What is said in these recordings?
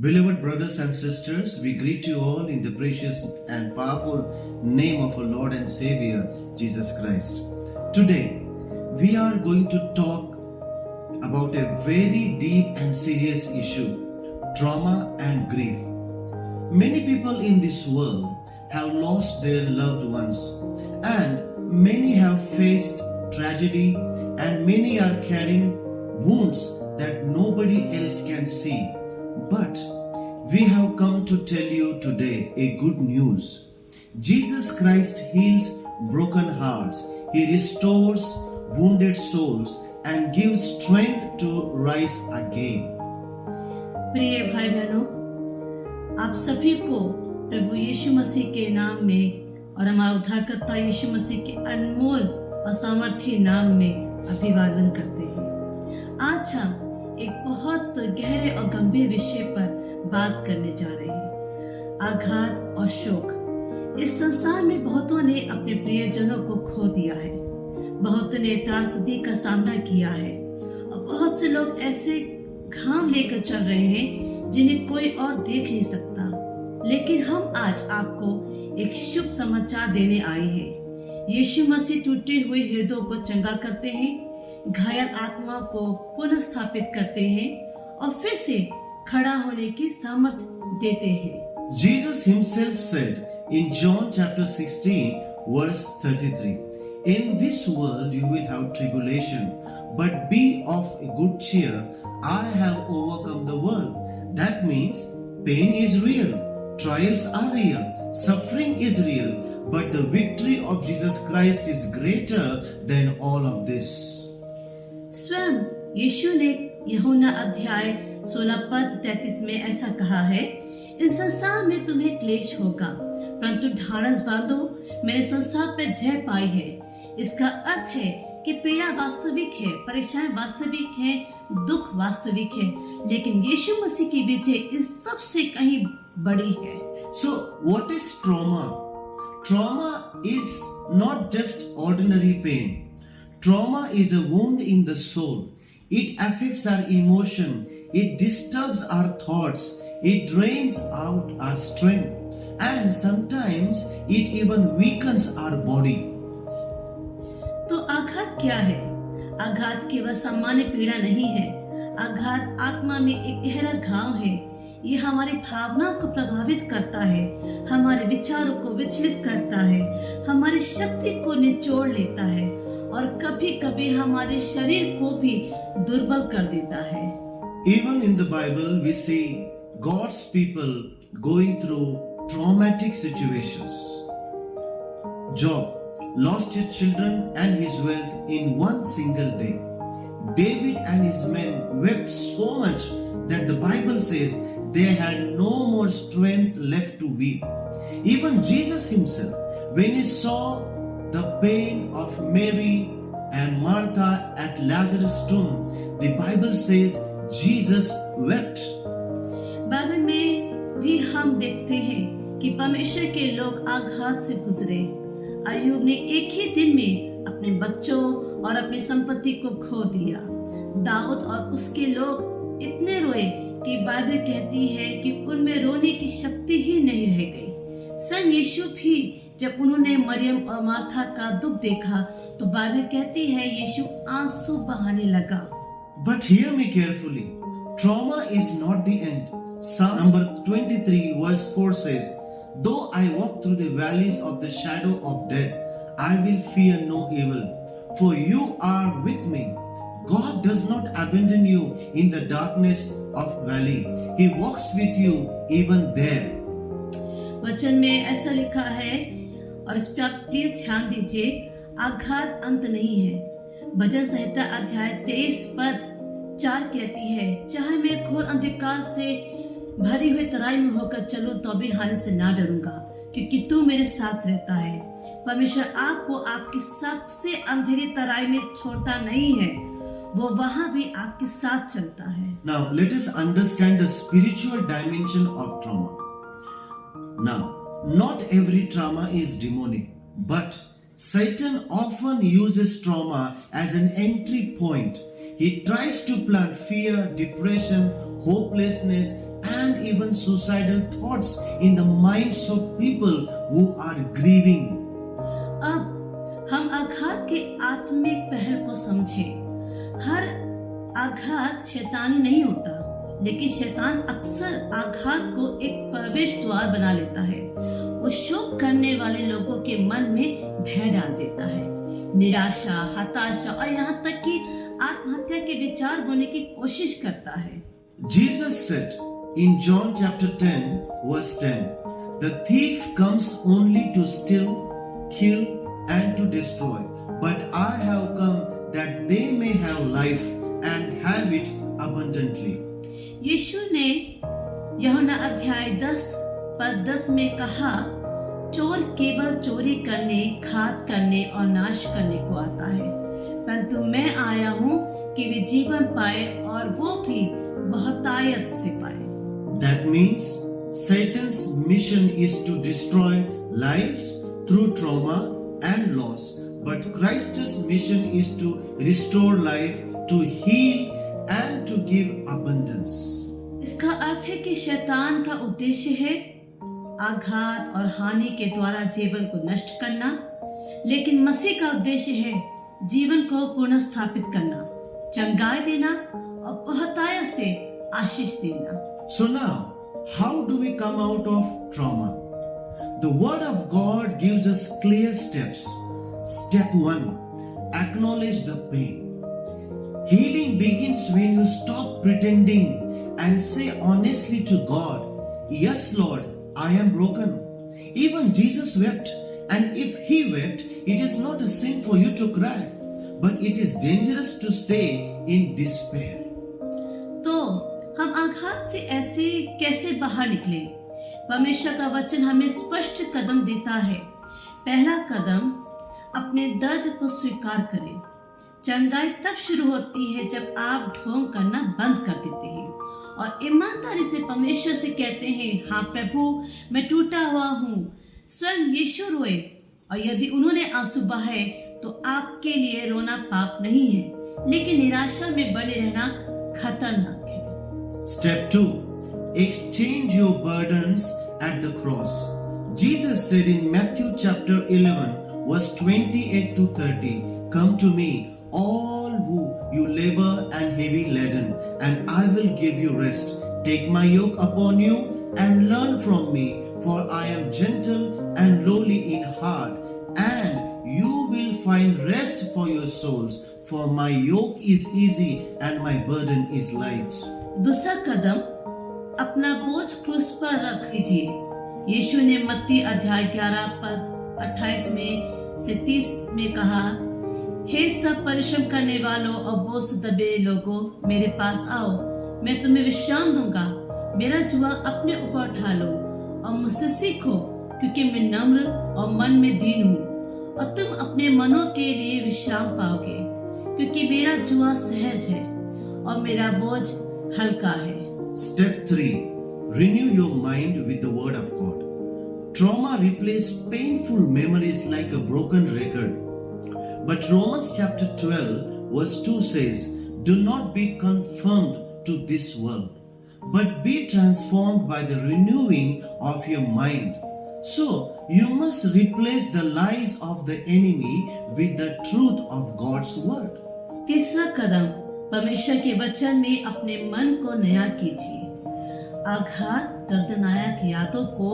Beloved brothers and sisters, we greet you all in the precious and powerful name of our Lord and Savior, Jesus Christ. Today, we are going to talk about a very deep and serious issue, trauma and grief. Many people in this world have lost their loved ones, and many have faced tragedy, and many are carrying wounds that nobody else can see. But we have come to tell you today a good news. Jesus Christ heals broken hearts. He restores wounded souls and gives strength to rise again. प्रिय भाई बहनों, आप सभी को प्रभु यीशु मसीह के नाम में और हमारा उद्धारकर्ता यीशु मसीह के अनमोल और सामर्थ्य नाम में अभिवादन करते हैं। आज हम एक बहुत गहरे और गंभीर विषय पर बात करने जा रहे हैं, आघात और शोक। इस संसार में बहुतों ने अपने प्रियजनों को खो दिया है, बहुतों ने त्रासदी का सामना किया है और बहुत से लोग ऐसे घाम लेकर चल रहे हैं जिन्हें कोई और देख नहीं सकता। लेकिन हम आज आपको एक शुभ समाचार देने आए हैं। यीशु मसीह टूटे हुए हृदयों को चंगा करते हैं, घायल आत्मा को पुनः स्थापित करते हैं और फिर से खड़ा होने की सामर्थ देते हैं। Jesus himself said in John chapter 16 verse 33, "In this world you will have tribulation, but be of a good cheer. I have overcome the world." That means pain is real, trials are real, suffering is real, but the victory of Jesus Christ is greater than all of this. स्वयं यीशु ने यूहन्ना अध्याय 16 पद 33 में ऐसा कहा है, इस संसार में तुम्हें क्लेश होगा, परंतु ढाढ़स बांधो, मैंने संसार पर जय पाई है। इसका अर्थ है कि पीड़ा वास्तविक है, परेशानी वास्तविक है, दुख वास्तविक है, लेकिन यीशु मसीह की विजय इन सब से कहीं बड़ी है। So what is trauma? Trauma is not just ordinary pain. Trauma is a wound in the soul. It affects our emotion. It disturbs our thoughts. It drains out our strength. And sometimes it even weakens our body. तो आघात क्या है? आघात केवल सामान्य पीड़ा नहीं है। आघात आत्मा में एक गहरा घाव है। ये हमारी भावनाओं को प्रभावित करता है, हमारे विचारों को विचलित करता है, हमारी शक्ति को निचोड़ लेता है और कभी-कभी हमारे शरीर को भी दुर्बल कर देता है। Even in the Bible we see God's people going through traumatic situations. Job lost his children and his wealth in one single day. David and his men wept so much that the Bible says they had no more strength left to weep. Even Jesus himself, when he saw the pain of Mary and Martha at Lazarus' tomb, the Bible says Jesus wept. Bible में भी हम देखते हैं कि परमेश्वर के लोग आघात से गुजरे। अय्यूब ने एक ही दिन में अपने बच्चों और अपनी संपत्ति को खो दिया। दाऊद और उसके लोग इतने रोए कि बाइबल कहती है कि उनमें रोने की शक्ति ही नहीं रह गई। स्वयं यीशु भी जब उन्होंने मरियम और मार्था का दुख देखा तो बाइबल कहती है यीशु आंसू बहाने लगा। But hear me carefully. Trauma is not the end. Psalm number 23 verse 4 says, "Though I walk through the valleys of the shadow of death, I will fear no evil, for you are with me." God does not abandon you in the darkness of valley. He walks with you even there. वचन में ऐसा लिखा है और इस पर आप please ध्यान दीजिए, आघात अंत नहीं है। भजन संहिता अध्याय 23 पद 4 कहती है, चाहे मैं घोर अंधकार से भरी हुई तराई में होकर चलूं तो भी हानि से ना डरूंगा, क्योंकि तू मेरे साथ रहता है। परमेश्वर आपको आपकी सबसे अंधेरी तराई में छोड़ता नहीं है, वो वहां भी आपके साथ चलता है। Now let us understand the spiritual dimension of trauma. Now, not every trauma is demonic, but Satan often uses trauma as an entry point. he tries to plant fear, depression, hopelessness, and even suicidal thoughts in the minds of people who are grieving. अब हम आघात के आत्मिक पहल को समझें। हर आघात शैतानी नहीं होता, लेकिन शैतान अक्सर आघात को एक प्रवेश द्वार बना लेता है। वो शोक करने वाले लोगों के मन में भय डाल देता है, निराशा, हताशा और यहाँ तक कि आत्महत्या के विचार बोने की कोशिश करता है। Jesus said in John chapter 10 verse 10, "The thief comes only to steal, kill and to destroy, but I have come that they may have life and have it abundantly." यीशु ने यूहन्ना अध्याय 10 पद 10 में कहा, चोर केवल चोरी करने, घात करने और नाश करने को आता है, परंतु मैं आया हूँ कि वे जीवन पाए और वो भी बहुतायत से पाए। That means Satan's mission is to destroy lives through trauma and loss, but Christ's mission is to restore life, to heal and to give abundance. इसका अर्थ है कि शैतान का उद्देश्य है आघात और हानि के द्वारा जीवन को नष्ट करना, लेकिन मसीह का उद्देश्य है जीवन को पुनर्स्थापित करना, चंगाई देना और बहुतायत से आशीष देना। So now, how do we come out of trauma? The Word of God gives us clear steps. Step 1, acknowledge the pain. Healing begins when you stop pretending and say honestly to God, "Yes, Lord, I am broken." Even Jesus wept, and if he wept, it is not a sin for you to cry, but it is dangerous to stay in despair. तो हम आघात से ऐसे कैसे बाहर निकले? परमेश्वर का वचन हमें स्पष्ट कदम देता है। पहला कदम, अपने दर्द को स्वीकार करें। चंगाई तब शुरू होती है जब आप ढोंग करना बंद कर देते हैं और ईमानदारी से परमेश्वर से कहते हैं, हाँ प्रभु, मैं टूटा हुआ हूँ। स्वयं यीशु रोए, और यदि उन्होंने आंसू बहाए तो आपके लिए रोना पाप नहीं है, लेकिन निराशा में बने रहना खतरनाक है। Step 2, exchange your burdens at the cross. Jesus said in Matthew chapter 11 verse 28 to 30, "Come to me, all who you labor and heavy laden, and I will give you rest. Take my yoke upon you and learn from me, for I am gentle and lowly in heart, and you will find rest for your souls. For my yoke is easy and my burden is light." दूसरा कदम, अपना बोझ क्रूस पर रख लीजिए। यीशु ने मत्ती अध्याय 11 पद 28 में से 30 में कहा, हे सब परिश्रम करने वालों और बोझ दबे लोगों, मेरे पास आओ, मैं तुम्हें विश्राम दूंगा। मेरा जुआ अपने ऊपर उठा लो और मुझसे सीखो, क्योंकि मैं नम्र और मन में दीन हूँ, और तुम अपने मनों के लिए विश्राम पाओगे, क्योंकि मेरा जुआ सहज है और मेरा बोझ हल्का है। Step 3, renew your mind with the Word of God. Trauma replaces painful memories like a broken record. But Romans chapter 12 verse 2 says, "Do not be conformed to this world, but be transformed by the renewing of your mind." So, you must replace the lies of the enemy with the truth of God's word. तीसरा कदम, परमेश्वर के वचन में अपने मन को नया कीजिए। आघात दर्दनाक यादों को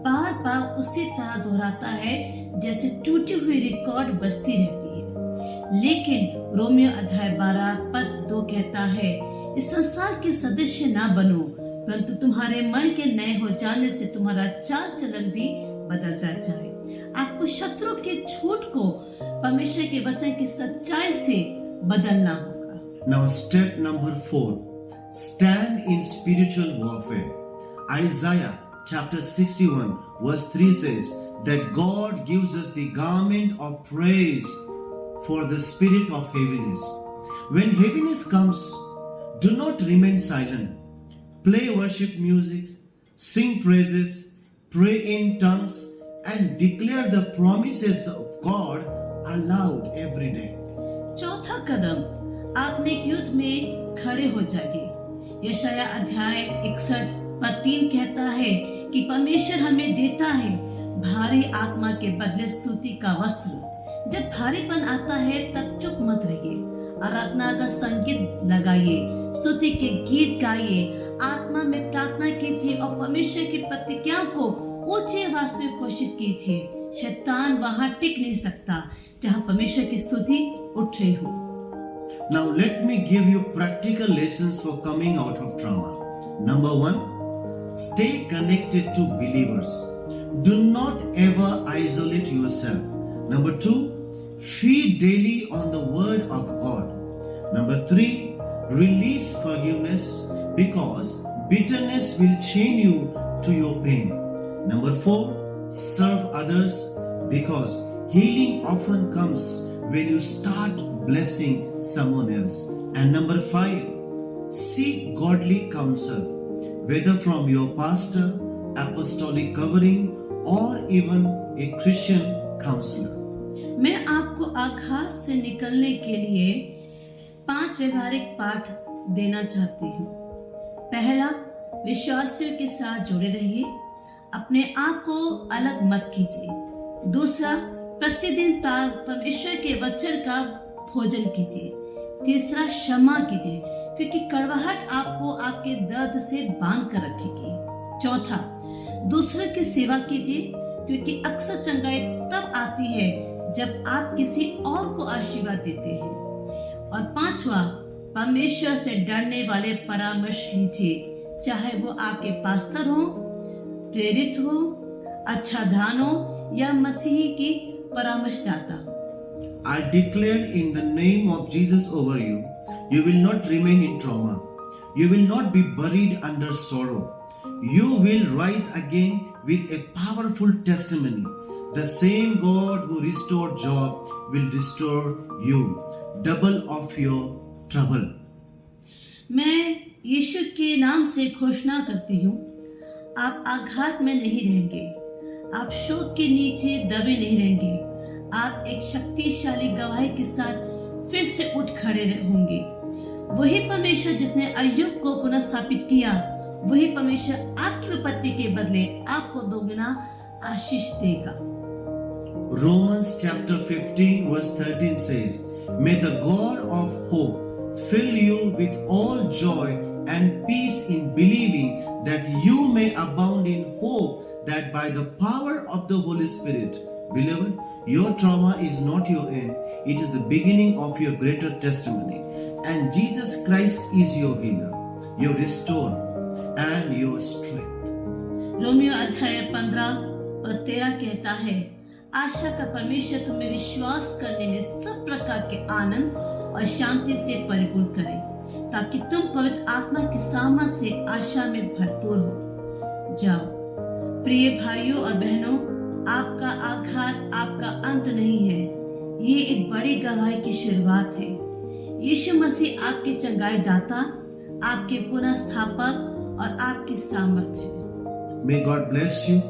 बार बार उसी तरह दोहराता है जैसे टूटी हुई रिकॉर्ड बजती रहती है। लेकिन रोमियो अध्याय 12 पद 2 कहता है, इस संसार के सदस्य ना बनो, परंतु तुम्हारे मन के नए हो जाने से तुम्हारा चाल चलन भी बदलता जाए। आपको शत्रु के झूठ को परमेश्वर के वचन की सच्चाई से बदलना होगा। Now step number 4, stand in spiritual warfare. Isaiah chapter 61 verse 3 says that God gives us the garment of praise for the spirit of heaviness. When heaviness comes, do not remain silent. Play worship music, sing praises, pray in tongues, and declare the promises of God aloud every day. चौथा कदम, आपने एक युद्ध में खड़े हो जाइए। यशाया अध्याय 61 पद 3 कहता है कि परमेश्वर हमें देता है भारी आत्मा के बदले स्तुति का वस्त्र। जब भारीपन आता है तब चुप मत रहिए, आराधना का संगीत लगाइए, स्तुति के गीत गाइए, आत्मा में प्रार्थना कीजिए और परमेश्वर की प्रतिज्ञाओं को ऊंची आवाज में घोषित कीजिए। शैतान वहां टिक नहीं सकता जहां परमेश्वर की स्तुति उठ रही हो। Now let me give you practical lessons for coming out of trauma. Number 1, stay connected to believers. Do not ever isolate yourself. Number 2, feed daily on the word of God. Number 3, release forgiveness because bitterness will chain you to your pain. Number 4, serve others because healing often comes when you start blessing someone else. And number 5, seek godly counsel, whether from your pastor, apostolic covering, or even a Christian counselor. मैं आपको आघात से निकलने के लिए 5 व्यवहारिक पाठ देना चाहती हूँ। पहला, विश्वासियों के साथ जुड़े रहिए, अपने आप को अलग मत कीजिए। दूसरा, प्रतिदिन परमेश्वर के वचन का भोजन कीजिए। तीसरा, क्षमा कीजिए क्योंकि कड़वाहट आपको आपके दर्द से बांध कर रखेगी। चौथा, दूसरे की सेवा कीजिए क्योंकि अक्सर चंगाई तब आती है जब आप किसी और को आशीर्वाद देते हैं। और पांचवा, परमेश्वर से डरने वाले परामर्श लीजिए, चाहे वो आपके पास्टर हो, प्रेरित हो, अच्छा दान हो या मसीही की परामर्शदाता हो। I declare in the name of Jesus over you, you will not remain in trauma. You will not be buried under sorrow. You will rise again with a powerful testimony. The same God who restored Job will restore you. Double of your trouble. मैं यीशु के नाम से घोषणा करती हूँ, आप आघात में नहीं रहेंगे, आप शोक के नीचे दबे नहीं रहेंगे, आप एक शक्तिशाली गवाही के साथ फिर से उठ खड़े होंगे। वही परमेश्वर जिसने अय्यूब को पुनः स्थापित किया, वही परमेश्वर आपकी विपत्ति के बदले आपको दोगुना आशीष देगा। Romans chapter 15 verse 13 says, May the God of hope fill you with all joy and peace in believing that you may abound in hope, that by the power of the Holy Spirit. Beloved, your trauma is not your end. It is the beginning of your greater testimony. And Jesus Christ is your healer, your restorer, and your strength. Romeo अध्याय 15 और 13 कहता है, आशा का परमेश्वर तुम्हें विश्वास करने में सब प्रकार के आनंद और शांति से परिपूर्ण करे, ताकि तुम पवित्र आत्मा की सामर्थ से आशा में भरपूर हो जाओ। प्रिय भाइयों और बहनों, आपका आघात आपका अंत नहीं है, ये एक बड़ी गवाही की शुरुआत है। यीशु मसीह आपके चंगाई दाता, आपके पुनः स्थापक और आपकी सामर्थ है। May God bless you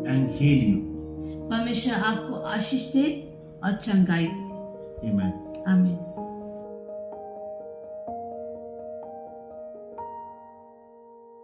and heal you. परमेश्वर आपको आशीष दे और चंगाई दे। Amen. आमीन।